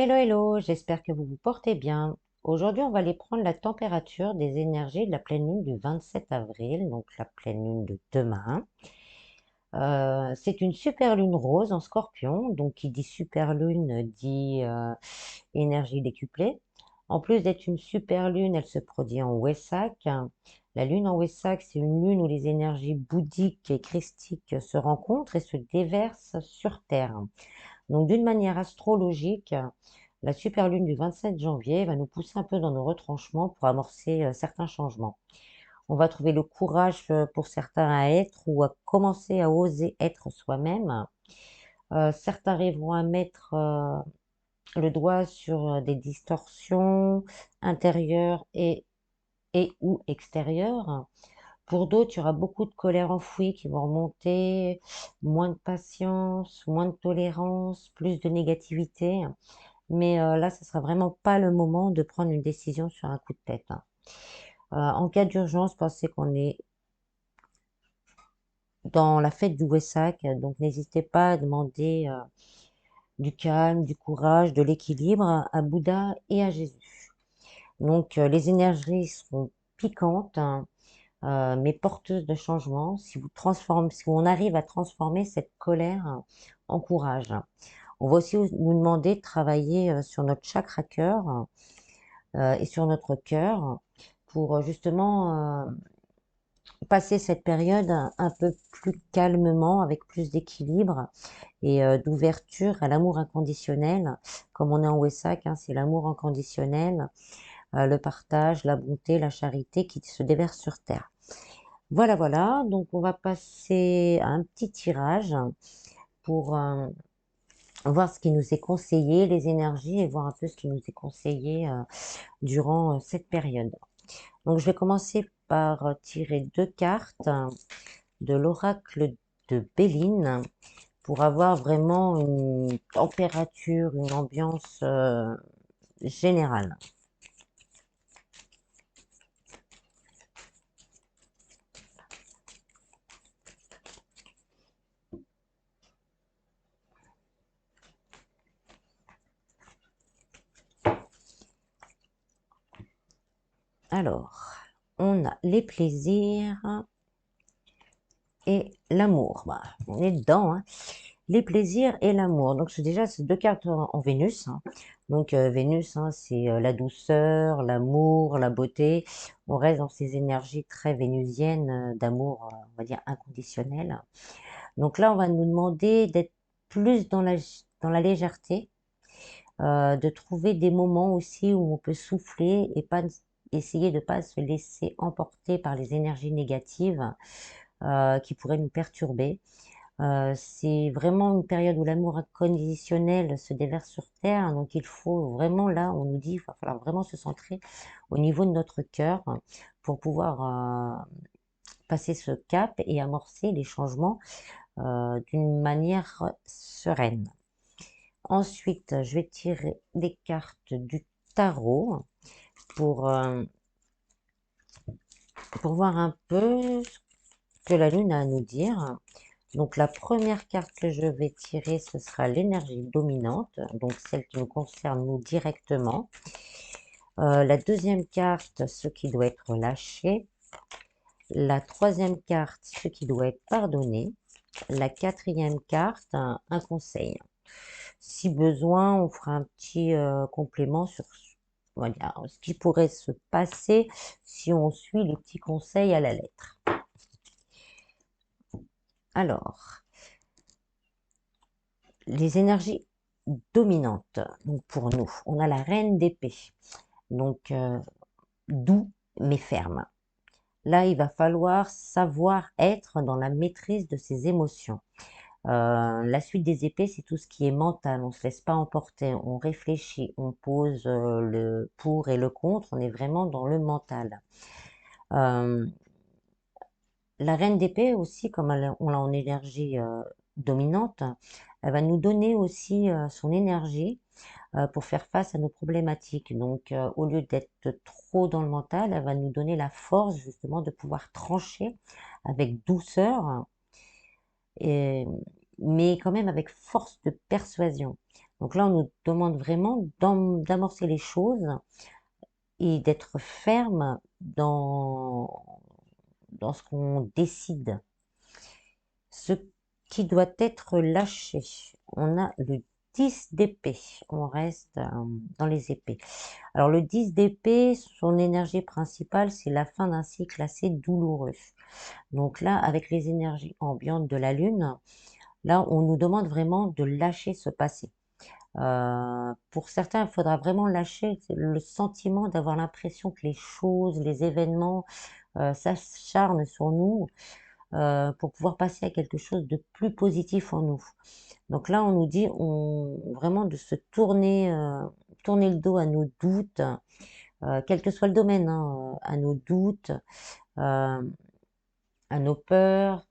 Hello, hello, j'espère que vous vous portez bien. Aujourd'hui, on va aller prendre la température des énergies de la pleine lune du 27 avril, donc la pleine lune de demain. C'est une super lune rose en scorpion, donc qui dit super lune dit énergie décuplée. En plus d'être une super lune, elle se produit en Wessak. La lune en Wessak, c'est une lune où les énergies bouddhiques et christiques se rencontrent et se déversent sur Terre. Donc, d'une manière astrologique, la super lune du 27 janvier va nous pousser un peu dans nos retranchements pour amorcer certains changements. On va trouver le courage pour certains à être ou à commencer à oser être soi-même. Certains arriveront à mettre le doigt sur des distorsions intérieures et ou extérieures. Pour d'autres, il y aura beaucoup de colère enfouie qui vont remonter, moins de patience, moins de tolérance, plus de négativité. Mais là, ce sera vraiment pas le moment de prendre une décision sur un coup de tête, hein. En cas d'urgence, pensez qu'on est dans la fête du Wessak, donc n'hésitez pas à demander du calme, du courage, de l'équilibre à Bouddha et à Jésus. Donc les énergies seront piquantes, hein, mais porteuses de changement. Si on arrive à transformer cette colère en courage. On va aussi nous demander de travailler sur notre chakra cœur et sur notre cœur pour justement passer cette période un peu plus calmement, avec plus d'équilibre et d'ouverture à l'amour inconditionnel. Comme on est en Wessak, hein, c'est l'amour inconditionnel, le partage, la bonté, la charité qui se déverse sur Terre. Voilà, voilà, donc on va passer à un petit tirage pour voir ce qui nous est conseillé, les énergies, et voir un peu ce qui nous est conseillé durant cette période. Donc je vais commencer par tirer deux cartes de l'oracle de Béline pour avoir vraiment une température, une ambiance générale. Alors, on a les plaisirs et l'amour. Bah, on est dedans, hein. Les plaisirs et l'amour. Donc, c'est déjà ces deux cartes en Vénus, hein. Donc, Vénus, hein, c'est la douceur, l'amour, la beauté. On reste dans ces énergies très vénusiennes d'amour, on va dire, inconditionnel. Donc là, on va nous demander d'être plus dans la légèreté, de trouver des moments aussi où on peut souffler et pas essayer de ne pas se laisser emporter par les énergies négatives qui pourraient nous perturber. C'est vraiment une période où l'amour inconditionnel se déverse sur Terre, donc il faut vraiment, là, on nous dit, il va falloir vraiment se centrer au niveau de notre cœur pour pouvoir passer ce cap et amorcer les changements d'une manière sereine. Ensuite, je vais tirer des cartes du tarot pour, euh, pour voir un peu ce que la lune a à nous dire. Donc la première carte que je vais tirer, ce sera l'énergie dominante, donc celle qui nous concerne nous directement. La deuxième carte, ce qui doit être lâché. La troisième carte, ce qui doit être pardonné. La quatrième carte, un conseil. Si besoin, on fera un petit complément sur on va dire, ce qui pourrait se passer si on suit les petits conseils à la lettre. Alors, les énergies dominantes, donc pour nous, on a la reine d'épée, donc doux mais ferme. Là, il va falloir savoir être dans la maîtrise de ses émotions. La suite des épées, c'est tout ce qui est mental. On ne se laisse pas emporter, on réfléchit, on pose le pour et le contre. On est vraiment dans le mental. Euh, la reine d'épée aussi, comme on l'a en énergie dominante, elle va nous donner aussi son énergie pour faire face à nos problématiques. Donc, au lieu d'être trop dans le mental, elle va nous donner la force justement de pouvoir trancher avec douceur et mais quand même avec force de persuasion. Donc là, on nous demande vraiment d'amorcer les choses et d'être ferme dans ce qu'on décide. Ce qui doit être lâché. On a le 10 d'épée. On reste dans les épées. Alors le 10 d'épée, son énergie principale, c'est la fin d'un cycle assez douloureux. Donc là, avec les énergies ambiantes de la Lune, là, on nous demande vraiment de lâcher ce passé. Pour certains, il faudra vraiment lâcher le sentiment d'avoir l'impression que les choses, les événements s'acharnent sur nous pour pouvoir passer à quelque chose de plus positif en nous. Donc là, on nous dit vraiment de se tourner le dos à nos doutes, quel que soit le domaine, hein, à nos doutes, à nos peurs.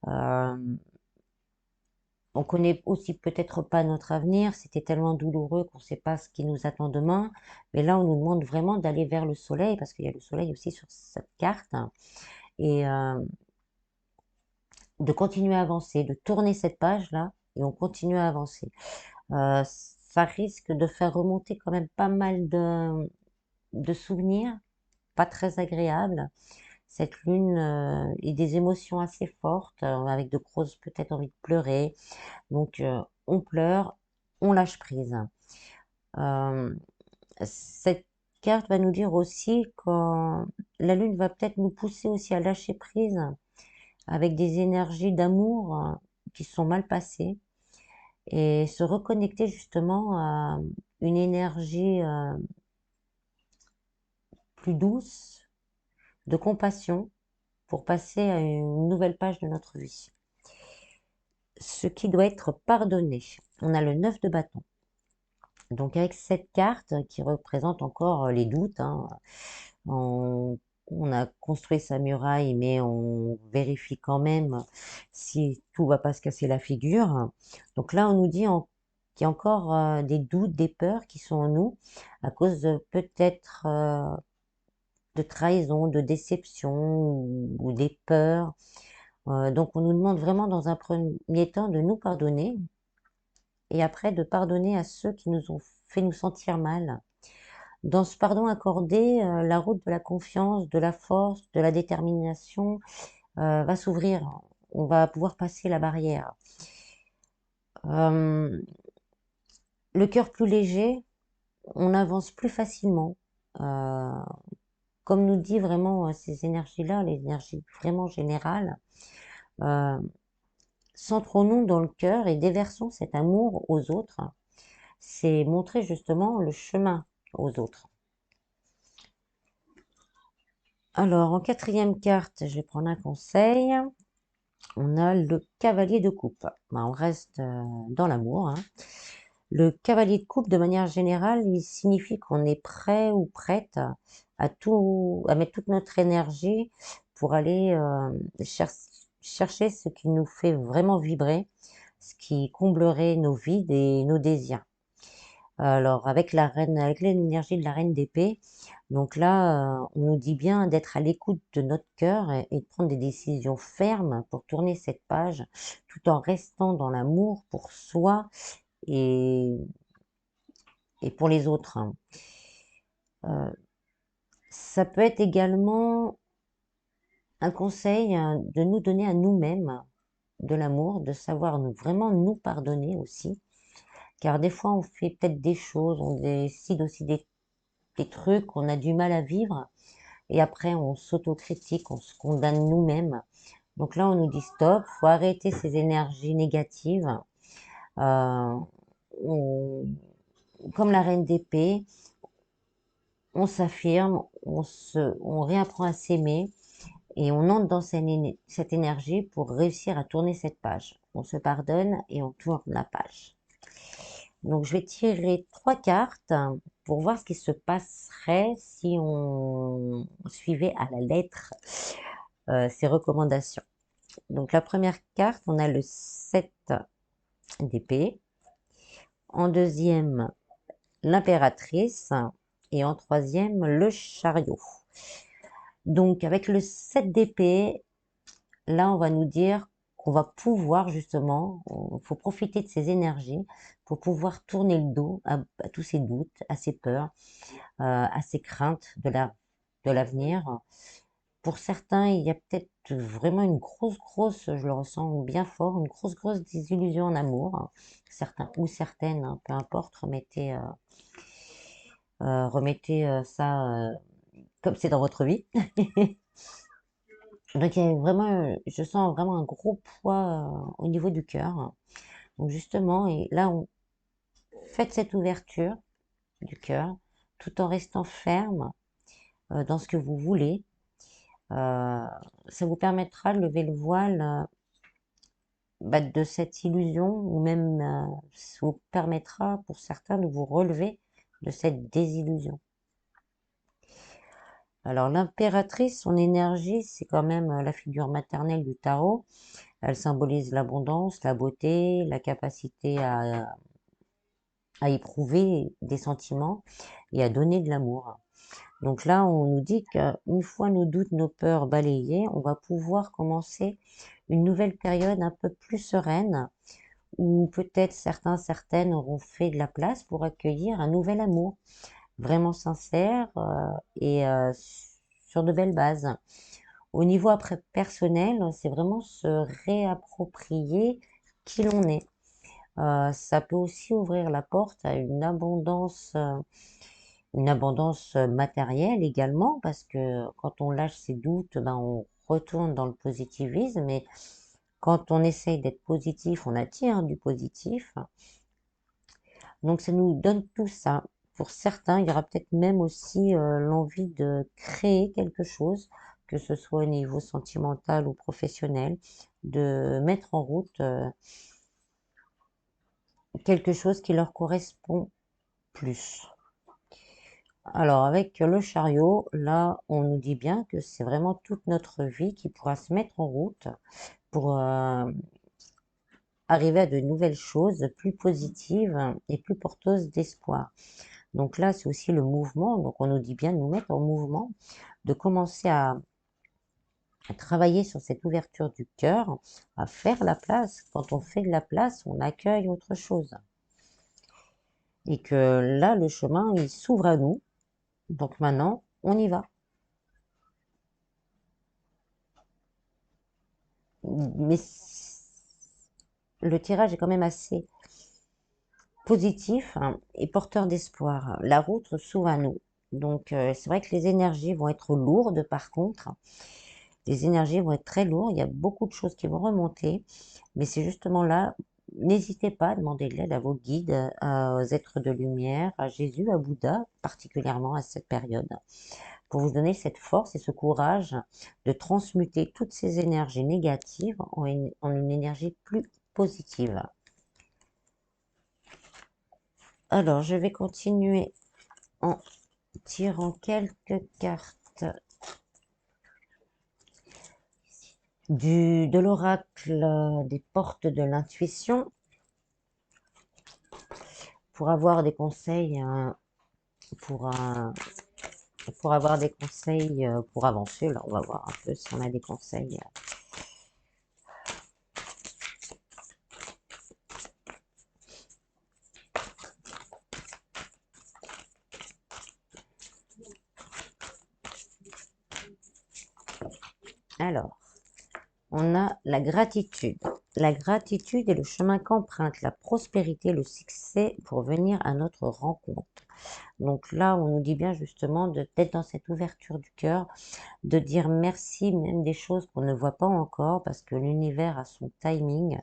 euh, on connaît aussi peut-être pas notre avenir, c'était tellement douloureux qu'on ne sait pas ce qui nous attend demain. Mais là, on nous demande vraiment d'aller vers le soleil, parce qu'il y a le soleil aussi sur cette carte, et de continuer à avancer, de tourner cette page-là, et on continue à avancer. Ça risque de faire remonter quand même pas mal de souvenirs, pas très agréables. Cette lune et des émotions assez fortes, avec de grosses peut-être envie de pleurer. Donc on pleure, on lâche prise. Euh, cette carte va nous dire aussi que la lune va peut-être nous pousser aussi à lâcher prise avec des énergies d'amour qui sont mal passées et se reconnecter justement à une énergie plus douce, de compassion, pour passer à une nouvelle page de notre vie. Ce qui doit être pardonné. On a le 9 de bâton. Donc avec cette carte qui représente encore les doutes, hein, on a construit sa muraille, mais on vérifie quand même si tout va pas se casser la figure. Donc là, on nous dit qu'il y a encore des doutes, des peurs qui sont en nous à cause peut-être de trahison, de déception ou des peurs. Donc on nous demande vraiment dans un premier temps de nous pardonner et après de pardonner à ceux qui nous ont fait nous sentir mal. Dans ce pardon accordé, la route de la confiance, de la force, de la détermination va s'ouvrir. On va pouvoir passer la barrière. Le cœur plus léger, on avance plus facilement. Euh, Comme nous dit vraiment ces énergies-là, les énergies vraiment générales, euh, centrons-nous dans le cœur et déversons cet amour aux autres. C'est montrer justement le chemin aux autres. Alors, en quatrième carte, je vais prendre un conseil. On a le cavalier de coupe. Ben, on reste dans l'amour, hein. Le cavalier de coupe, de manière générale, il signifie qu'on est prêt ou prête à mettre toute notre énergie pour aller chercher ce qui nous fait vraiment vibrer, ce qui comblerait nos vides et nos désirs. Alors, avec la reine, avec l'énergie de la reine d'épée, donc là, on nous dit bien d'être à l'écoute de notre cœur et de prendre des décisions fermes pour tourner cette page, tout en restant dans l'amour pour soi et, et pour les autres, hein. Ça peut être également un conseil de nous donner à nous-mêmes de l'amour, de savoir vraiment nous pardonner aussi, car des fois on fait peut-être des choses, on décide aussi des trucs qu'on a du mal à vivre. Et après, on s'autocritique, on se condamne nous-mêmes. Donc là, on nous dit stop, faut arrêter ces énergies négatives. Euh, on- Comme la reine d'épée, on s'affirme, on réapprend à s'aimer et on entre dans cette énergie pour réussir à tourner cette page. On se pardonne et on tourne la page. Donc, je vais tirer 3 cartes pour voir ce qui se passerait si on suivait à la lettre ces recommandations. Donc, la première carte, on a le 7 d'épée. En deuxième, l'impératrice. Et en troisième, le chariot. Donc, avec le 7 d'épée, là, on va nous dire qu'on va pouvoir justement, il faut profiter de ces énergies pour pouvoir tourner le dos à tous ces doutes, à ces peurs, à ces craintes de l'avenir. Pour certains, il y a peut-être vraiment une grosse, je le ressens bien fort, une grosse désillusion en amour. Certains ou certaines, hein, peu importe, remettez ça comme c'est dans votre vie. Donc il y a vraiment, je sens vraiment un gros poids au niveau du cœur. Donc justement, et là, faites cette ouverture du cœur tout en restant ferme dans ce que vous voulez. Ça vous permettra de lever le voile de cette illusion, ou même ça vous permettra pour certains de vous relever de cette désillusion. Alors l'impératrice, son énergie, c'est quand même la figure maternelle du tarot. Elle symbolise l'abondance, la beauté, la capacité à éprouver des sentiments et à donner de l'amour. Donc là, on nous dit qu'une fois nos doutes, nos peurs balayés, on va pouvoir commencer une nouvelle période un peu plus sereine, où peut-être certains, certaines auront fait de la place pour accueillir un nouvel amour, vraiment sincère et sur de belles bases. Au niveau après personnel, c'est vraiment se réapproprier qui l'on est. Ça peut aussi ouvrir la porte à une abondance matérielle également, parce que quand on lâche ses doutes, ben, on retourne dans le positivisme, mais quand on essaye d'être positif, on attire du positif. Donc ça nous donne tout ça. Pour certains, il y aura peut-être même aussi l'envie de créer quelque chose, que ce soit au niveau sentimental ou professionnel, de mettre en route quelque chose qui leur correspond plus. Alors avec le chariot, là, on nous dit bien que c'est vraiment toute notre vie qui pourra se mettre en route pour arriver à de nouvelles choses plus positives et plus porteuses d'espoir. Donc là, c'est aussi le mouvement. Donc on nous dit bien de nous mettre en mouvement, de commencer à travailler sur cette ouverture du cœur, à faire la place. Quand on fait de la place, on accueille autre chose. Et que là, le chemin, il s'ouvre à nous. Donc maintenant, on y va. Mais le tirage est quand même assez positif, hein, et porteur d'espoir. La route s'ouvre à nous. Donc c'est vrai que les énergies vont être lourdes par contre. Les énergies vont être très lourdes. Il y a beaucoup de choses qui vont remonter. Mais c'est justement là, n'hésitez pas à demander de l'aide à vos guides, aux êtres de lumière, à Jésus, à Bouddha, particulièrement à cette période, pour vous donner cette force et ce courage de transmuter toutes ces énergies négatives en une énergie plus positive. Alors, je vais continuer en tirant quelques cartes de l'oracle des portes de l'intuition pour avoir des conseils, pour, pour avoir des conseils pour avancer. Là, on va voir un peu si on a des conseils. Alors, on a la gratitude. La gratitude est le chemin qu'emprunte la prospérité, le succès pour venir à notre rencontre. Donc là, on nous dit bien justement d'être dans cette ouverture du cœur, de dire merci même des choses qu'on ne voit pas encore, parce que l'univers a son timing.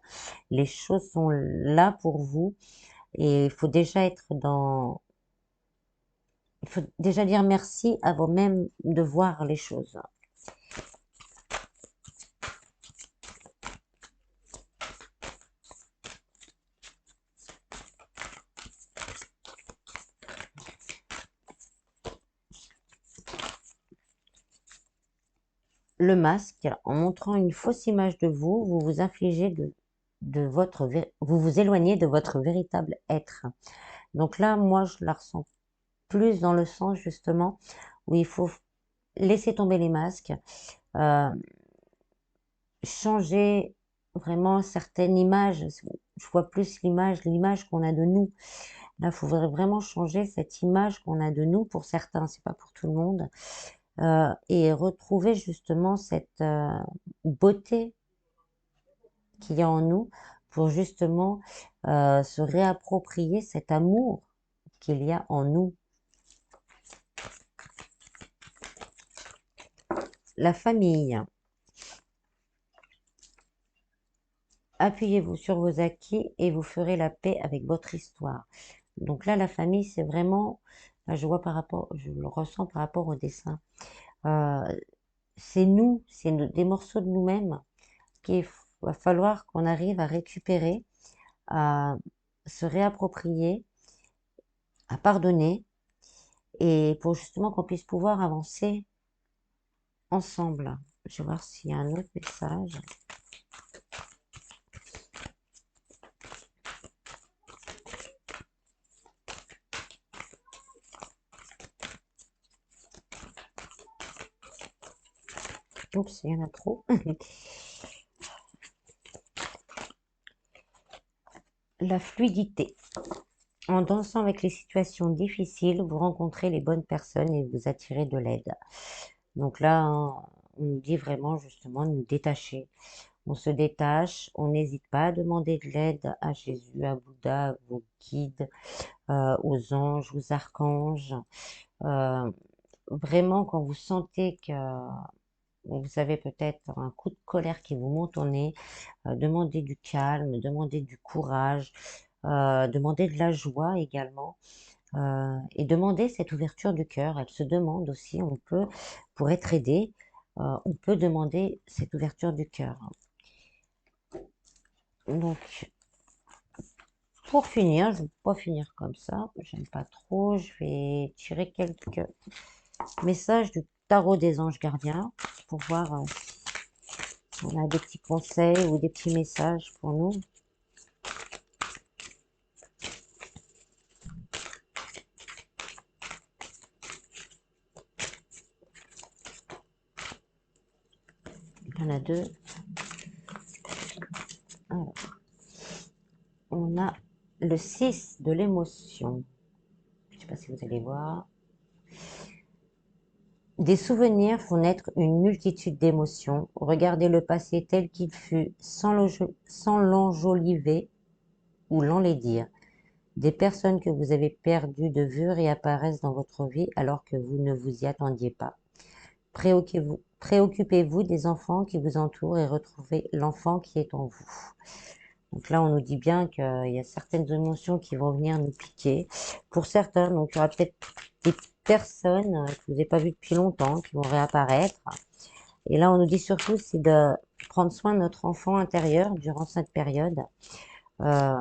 Les choses sont là pour vous et il faut déjà être dans... Il faut déjà dire merci avant même de voir les choses. Le masque, en montrant une fausse image de vous, vous vous infligez vous vous éloignez de votre véritable être. Donc là, moi, je la ressens plus dans le sens justement où il faut laisser tomber les masques, euh, changer vraiment certaines images. Je vois plus l'image qu'on a de nous. Là, il faudrait vraiment changer cette image qu'on a de nous pour certains, c'est pas pour tout le monde, et retrouver justement cette beauté qu'il y a en nous pour justement se réapproprier cet amour qu'il y a en nous. La famille. Appuyez-vous sur vos acquis et vous ferez la paix avec votre histoire. Donc là, la famille, c'est vraiment, là, je vois par rapport, je le ressens par rapport au dessin. Euh, c'est nous, c'est des morceaux de nous-mêmes qu'il va falloir qu'on arrive à récupérer, à se réapproprier, à pardonner, et pour justement qu'on puisse pouvoir avancer ensemble. Je vais voir s'il y a un autre message. Oups, il y en a trop. La fluidité. En dansant avec les situations difficiles, vous rencontrez les bonnes personnes et vous attirez de l'aide. Donc là, hein, on nous dit vraiment justement de nous détacher. On se détache, on n'hésite pas à demander de l'aide à Jésus, à Bouddha, à vos guides, aux anges, aux archanges. Euh, Vraiment, quand vous sentez que vous avez peut-être un coup de colère qui vous monte au nez, demandez du calme, demandez du courage, demandez de la joie également. Et demander cette ouverture du cœur. Elle se demande aussi, on peut, pour être aidé, on peut demander cette ouverture du cœur. Donc, pour finir, je ne vais pas finir comme ça, j'aime pas trop, je vais tirer quelques messages du tarot des anges gardiens pour voir si on a des petits conseils ou des petits messages pour nous. Il y en a deux. Alors, on a le 6 de l'émotion. Je ne sais pas si vous allez voir. Des souvenirs font naître une multitude d'émotions. Regardez le passé tel qu'il fut, sans l'enjoliver ou l'enlaidir. Des personnes que vous avez perdues de vue réapparaissent dans votre vie alors que vous ne vous y attendiez pas. Préoccupez-vous des enfants qui vous entourent et retrouvez l'enfant qui est en vous. Donc là, on nous dit bien qu'il y a certaines émotions qui vont venir nous piquer. Pour certains, donc il y aura peut-être des personnes que vous n'avez pas vues depuis longtemps qui vont réapparaître. Et là, on nous dit surtout, c'est de prendre soin de notre enfant intérieur durant cette période, euh,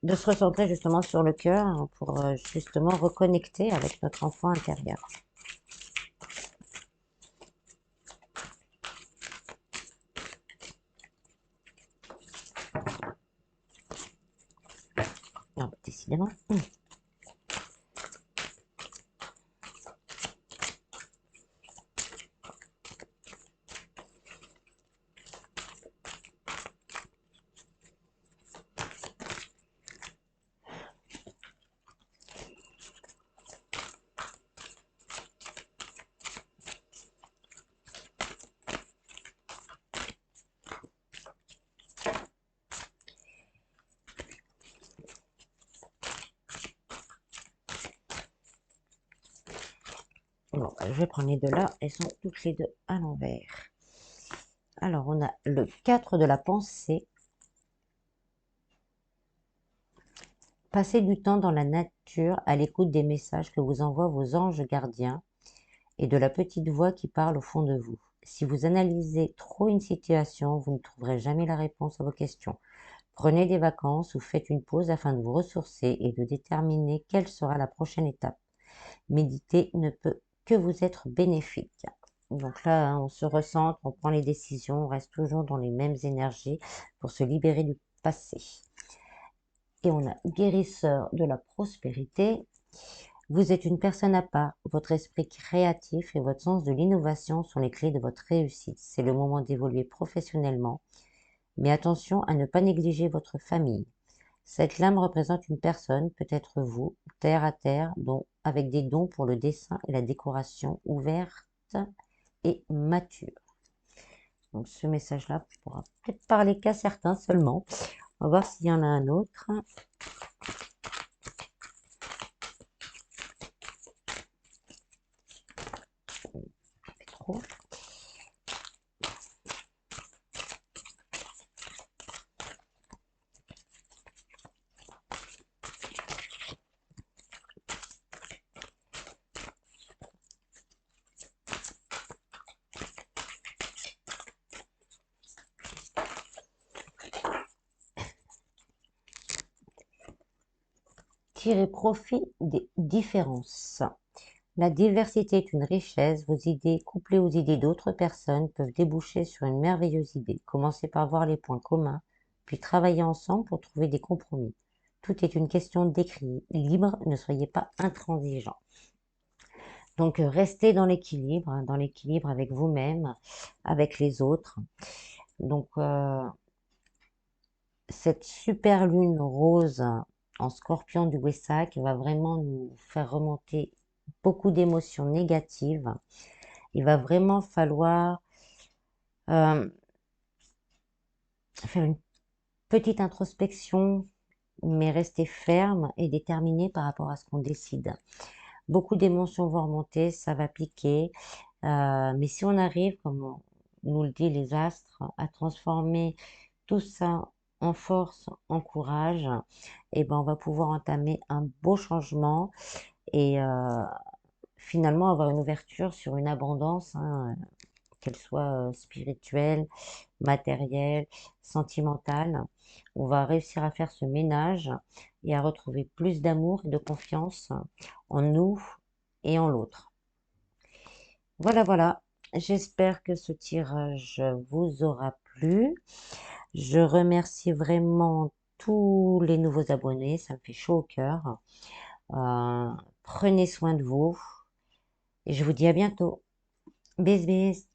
de se recentrer justement sur le cœur pour justement reconnecter avec notre enfant intérieur. Ah, décidément. Bon, je vais prendre les deux là, elles sont toutes les deux à l'envers. Alors, on a le 4 de la pensée. Passez du temps dans la nature à l'écoute des messages que vous envoient vos anges gardiens et de la petite voix qui parle au fond de vous. Si vous analysez trop une situation, vous ne trouverez jamais la réponse à vos questions. Prenez des vacances ou faites une pause afin de vous ressourcer et de déterminer quelle sera la prochaine étape. Méditer ne peut que vous être bénéfique. Donc là, hein, on se recentre, on prend les décisions, on reste toujours dans les mêmes énergies pour se libérer du passé. Et on a guérisseur de la prospérité. Vous êtes une personne à part. Votre esprit créatif et votre sens de l'innovation sont les clés de votre réussite. C'est le moment d'évoluer professionnellement. Mais attention à ne pas négliger votre famille. Cette lame représente une personne, peut-être vous, terre à terre, avec des dons pour le dessin et la décoration, ouverte et mature. Donc ce message-là pourra peut-être parler qu'à certains seulement. On va voir s'il y en a un autre. Trop. Tirez profit des différences. La diversité est une richesse. Vos idées, couplées aux idées d'autres personnes, peuvent déboucher sur une merveilleuse idée. Commencez par voir les points communs, puis travaillez ensemble pour trouver des compromis. Tout est une question d'écrit libre, ne soyez pas intransigeant. Donc, restez dans l'équilibre avec vous-même, avec les autres. Donc, cette super lune rose en scorpion du Wessac va vraiment nous faire remonter beaucoup d'émotions négatives. Il va vraiment falloir faire une petite introspection, mais rester ferme et déterminé par rapport à ce qu'on décide. Beaucoup d'émotions vont remonter, ça va piquer, mais si on arrive, comme nous le dit les astres, à transformer tout ça en force, en courage, et ben on va pouvoir entamer un beau changement et finalement avoir une ouverture sur une abondance, hein, qu'elle soit spirituelle, matérielle, sentimentale. On va réussir à faire ce ménage et à retrouver plus d'amour et de confiance en nous et en l'autre. Voilà, voilà. J'espère que ce tirage vous aura plu. Je remercie vraiment tous les nouveaux abonnés, ça me fait chaud au cœur. Prenez soin de vous et je vous dis à bientôt. Bis bis.